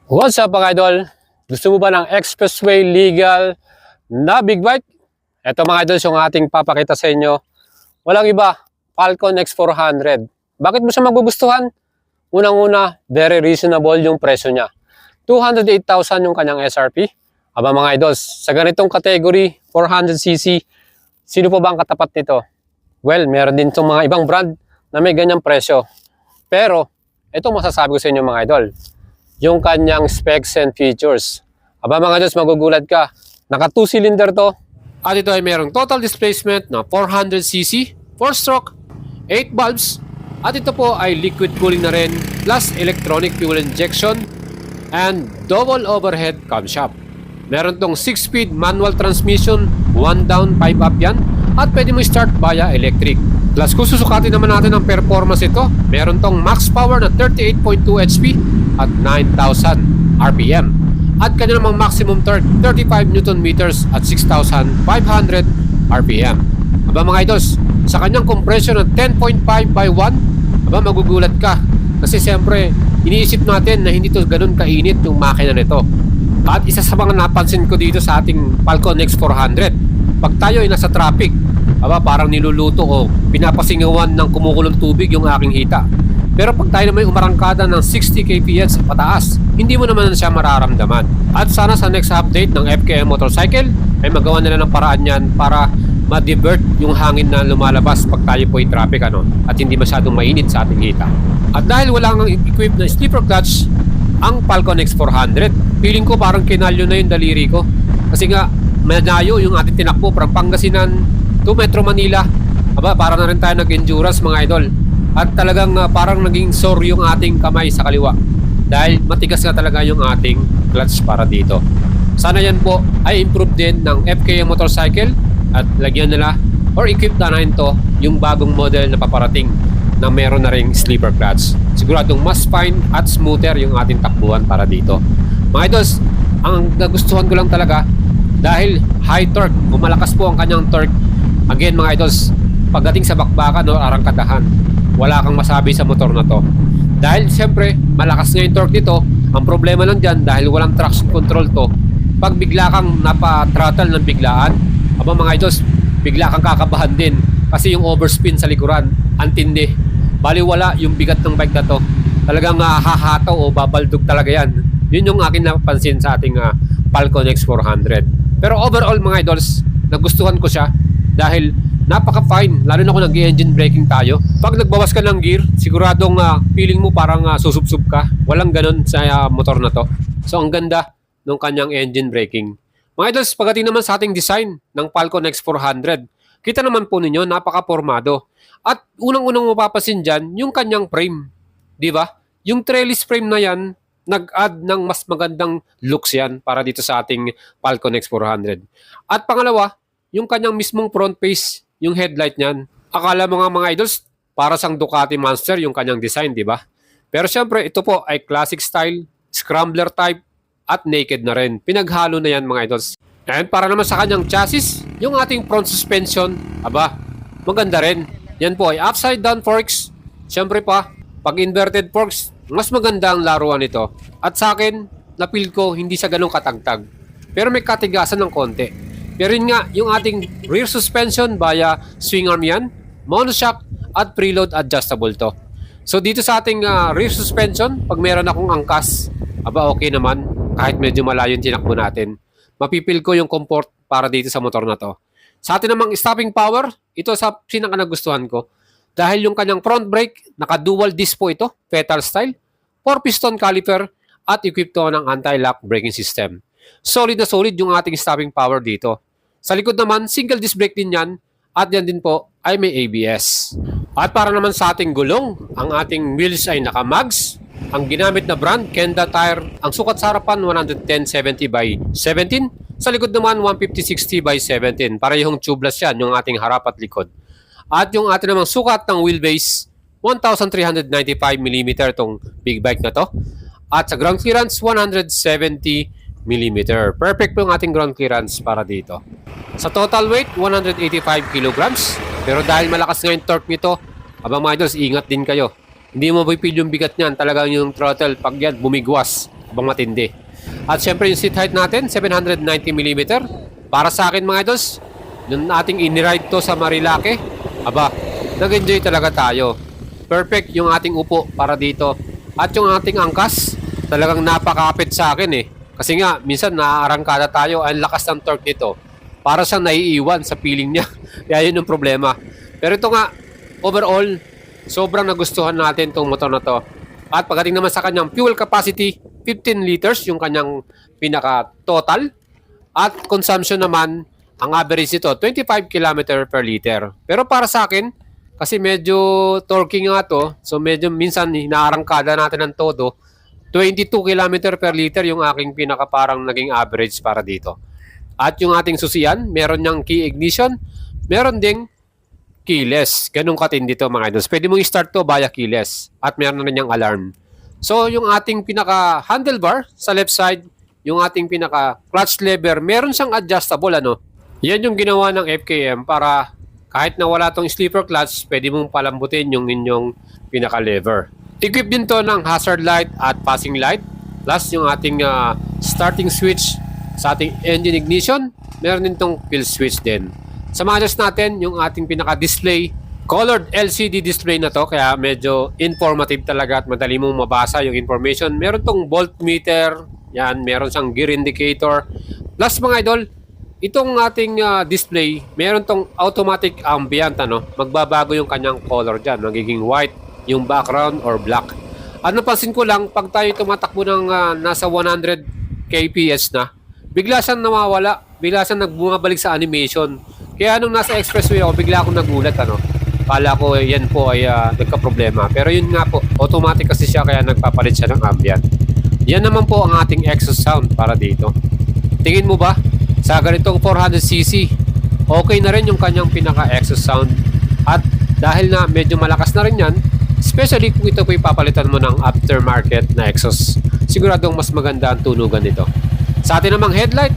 What's up mga idol? Gusto mo ba ng expressway legal na big bike? Ito mga idol yung ating papakita sa inyo. Walang iba, Falcon X400. Bakit mo siya magugustuhan? Unang-una, very reasonable yung presyo niya. 208,000 yung kanyang SRP. Aba mga idol, sa ganitong category, 400cc, sino po ba ang katapat nito? Well, meron din itong mga ibang brand na may ganyang presyo. Pero, ito masasabi ko sa inyo mga idol. Yung kanyang specs and features. Aba mga Diyos, magugulat ka. Naka 2-cylinder to. At ito ay merong total displacement na 400cc, 4-stroke, 8 valves. At ito po ay liquid cooling na rin, plus electronic fuel injection, and double overhead camshaft. Meron tong 6-speed manual transmission, 1 down, 5 up yan. At pwede mo start via electric. Plus kung susukatin naman natin ang performance ito, meron tong max power na 38.2 HP at 9,000 RPM. At kanya namang maximum torque, 35 Newton meters at 6,500 RPM. Aba mga idols, sa kanyang compression ng 10.5 by 1, aba magugulat ka. Kasi siyempre, iniisip natin na hindi to ganun kainit yung makina nito. At isa sa mga napansin ko dito sa ating Falcon X400, pag tayo ay nasa traffic, aba parang niluluto o pinapasingawan ng kumukulong tubig yung aking hita. Pero pag tayo naman umarangkada ng 60 kph pataas, hindi mo naman siya mararamdaman. At sana sa next update ng FKM Motorcycle ay magawa nila ng paraan yan para ma-divert yung hangin na lumalabas pag tayo po ay traffic at hindi masyadong mainit sa ating hita. At dahil wala nang equipped na sleeper clutch ang Falcon X400, feeling ko parang kinalyo na yung daliri ko. Kasi nga malayo yung ating tinakbo from Pangasinan to Metro Manila. Aba, para na rin tayo nag-endurance mga idol. At talagang parang naging sore yung ating kamay sa kaliwa. Dahil matigas nga talaga yung ating clutch para dito. Sana yan po ay improve din ng FKM Motorcycle at lagyan nila or equip na rin to yung bagong model na paparating na meron na ring sleeper clutch. Siguradong mas fine at smoother yung ating takbuhan para dito. Mga idols, ang nagustuhan ko lang talaga dahil high torque o malakas po ang kanyang torque. Again mga idols, pagdating sa bakbakan o arangkadahan, wala kang masabi sa motor na to. Dahil siyempre, malakas nga yung torque nito. Ang problema lang dyan, dahil walang traction control to, pag bigla kang napa-throttle ng biglaan, aba mga idols, bigla kang kakabahan din. Kasi yung overspin sa likuran, antindi. Baliwala yung bigat ng bike na to. Talagang hahataw o babaldog talaga yan. Yun yung akin napansin sa ating Falcon X400. Pero overall mga idols, nagustuhan ko siya dahil napaka-fine, lalo na kung nag-engine braking tayo. Pag nagbawas ka ng gear, siguradong feeling mo parang susubsub ka. Walang ganun sa motor na to. So ang ganda ng kanyang engine braking. Mga idols, pagdating naman sa ating design ng Falcon X400, kita naman po ninyo, napaka-formado. At unang-unang mapapasin dyan, yung kanyang frame. Di ba? Yung trellis frame na yan, nag-add ng mas magandang looks yan para dito sa ating Falcon X400. At pangalawa, yung kanyang mismong front face, yung headlight niyan. Akala mo nga mga idols, para sang Ducati Monster yung kanyang design, di ba? Pero syempre, ito po ay classic style, scrambler type, at naked na rin. Pinaghalo na yan mga idols. And para naman sa kanyang chassis, yung ating front suspension, aba, maganda rin. Yan po ay upside down forks. Syempre pa, pag inverted forks, mas maganda ang laruan nito. At sa akin, napil ko hindi sa ganong katagtag. Pero may katigasan ng konti. Pero yun nga, yung ating rear suspension via swing arm yan, monoshock at preload adjustable to. So dito sa ating rear suspension, pag meron akong angkas, aba okay naman, kahit medyo malayo yung tinakbo natin. Mapipil ko yung comfort para dito sa motor na to. Sa atin namang stopping power, ito sa pinaka-nagustuhan ko. Dahil yung kanyang front brake, naka-dual disc po ito, pedal style, 4-piston caliper, at equipped to ng anti-lock braking system. Solid na solid yung ating stopping power dito. Sa likod naman, single disc brake din yan at yan din po ay may ABS. At para naman sa ating gulong, ang ating wheels ay naka-mags. Ang ginamit na brand, Kenda Tire. Ang sukat sa harapan, 110/70 by 17. Sa likod naman, 150/60 by 17. Parehong tubeless yan, yung ating harap at likod. At yung ating namang sukat ng wheelbase, 1,395mm itong big bike na to. At sa ground clearance, 170mm. Perfect po yung ating ground clearance para dito. Sa total weight, 185 kilograms. Pero dahil malakas nga yung torque nito, abang mga idols, ingat din kayo. Hindi mo mapipil yung bigat niyan. Talagang yung throttle, pag yan, bumigwas, abang matindi. At syempre yung seat height natin, 790mm. Para sa akin mga idols, nung ating iniride to sa Marilake, aba, nag-enjoy talaga tayo. Perfect yung ating upo para dito. At yung ating angkas, talagang napakapit sa akin eh. Kasi nga, minsan naaarangkada tayo, ang lakas ng torque nito. Para siyang naiiwan sa feeling niya. Kaya yun yung problema. Pero ito nga, overall, sobrang nagustuhan natin tong motor na to. At pagdating naman sa kanyang fuel capacity, 15 liters yung kanyang pinaka total. At consumption naman, ang average nito, 25 km per liter. Pero para sa akin, kasi medyo torquey nga to, so medyo minsan inaarangkada natin ng todo, 22 km per liter yung aking pinaka parang naging average para dito. At yung ating susian, meron niyang key ignition, meron ding keyless. Ganun katindi to mga idols. Pwede mong i-start to via keyless at meron na niyang alarm. So yung ating pinaka handlebar sa left side, yung ating pinaka clutch lever, meron siyang adjustable ano. Yan yung ginawa ng FKM para kahit na wala tong sleeper clutch, pwede mong palambutin yung inyong pinaka lever. Equip din to ng hazard light at passing light. Plus yung ating starting switch sa ating engine ignition, meron din tong kill switch din. Sa mga natin, yung ating pinaka-display, colored LCD display na to, kaya medyo informative talaga at madali mong mabasa yung information. Meron tong voltmeter, yan, meron siyang gear indicator. Plus mga idol, itong ating display, meron tong automatic ambient, ano, magbabago yung kanyang color dyan, magiging white yung background or black. At napansin ko lang, pag tayo tumatakbo ng nasa 100 kps na, bigla siyang nawawala, bigla siyang nagbumabalik sa animation. Kaya nung nasa expressway ako, bigla akong nagulat, ano. Kala ko yan po ay nagka-problema. Pero yun nga po, automatic kasi siya kaya nagpapalit siya ng ambient. Yan naman po ang ating exhaust sound para dito. Tingin mo ba, sa ganitong 400cc, okay na rin yung kanyang pinaka-exhaust sound. At dahil na medyo malakas na rin yan, especially kung ito po ipapalitan mo ng aftermarket na exhaust, siguradong mas maganda ang tunugan nito. Sa atin namang headlight,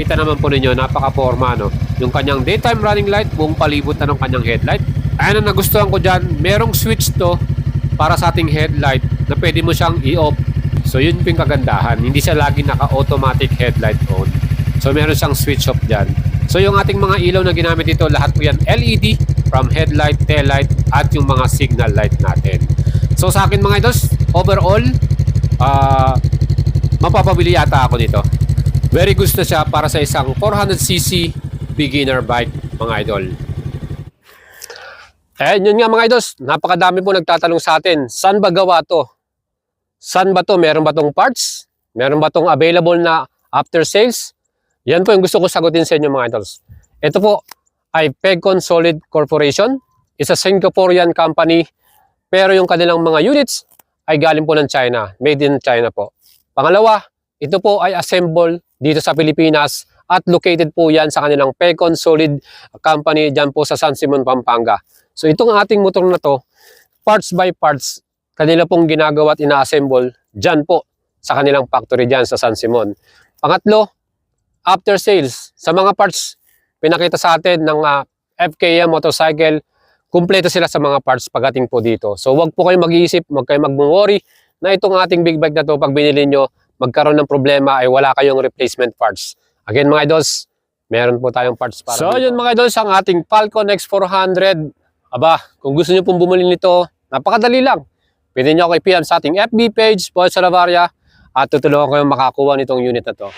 kita naman po ninyo, napaka-forma, no? Yung kanyang daytime running light, buong palibot na ng kanyang headlight. Ayan ang nagustuhan ko dyan, merong switch to para sa ating headlight na pwede mo siyang i-off. So yun yung kagandahan, hindi siya lagi naka-automatic headlight on. So meron siyang switch off dyan. So yung ating mga ilaw na ginamit dito, lahat po yan LED, from headlight, tail light, at yung mga signal light natin. So sa akin mga idols, overall, mapapabili yata ako nito. Very good na siya para sa isang 400cc beginner bike, mga idol. Yun nga mga idols, napakadami po nagtatanong sa atin, saan ba gawa to? Saan ba to? Meron ba tong parts? Meron ba tong available na after sales? Yan po yung gusto ko sagutin sa inyo mga idols. Ito po ay Pegcon Solid Corporation, isa Singaporean company, pero yung kanilang mga units ay galing po ng China, made in China po. Pangalawa, ito po ay assemble dito sa Pilipinas at located po yan sa kanilang Pegcon Solid Company dyan po sa San Simon, Pampanga. So itong ating motor na to, parts by parts, kanila pong ginagawa at ina-assemble dyan po sa kanilang factory dyan sa San Simon. Pangatlo, after sales, sa mga parts pinakita sa atin ng FKM motorcycle, kumpleto sila sa mga parts pagdating po dito. So wag po kayong mag-iisip, wag kayong mag-worry na itong ating big bike na to, pag binili nyo, magkaroon ng problema ay wala kayong replacement parts. Again mga idols, meron po tayong parts para so dito. Yun mga idols, ang ating Falcon X400. Aba, kung gusto nyo pong bumili nito, napakadali lang. Pwede nyo ako i-PM sa ating FB page, Paul Salavaria, at tutulungan ko yung makakuha nitong unit na to.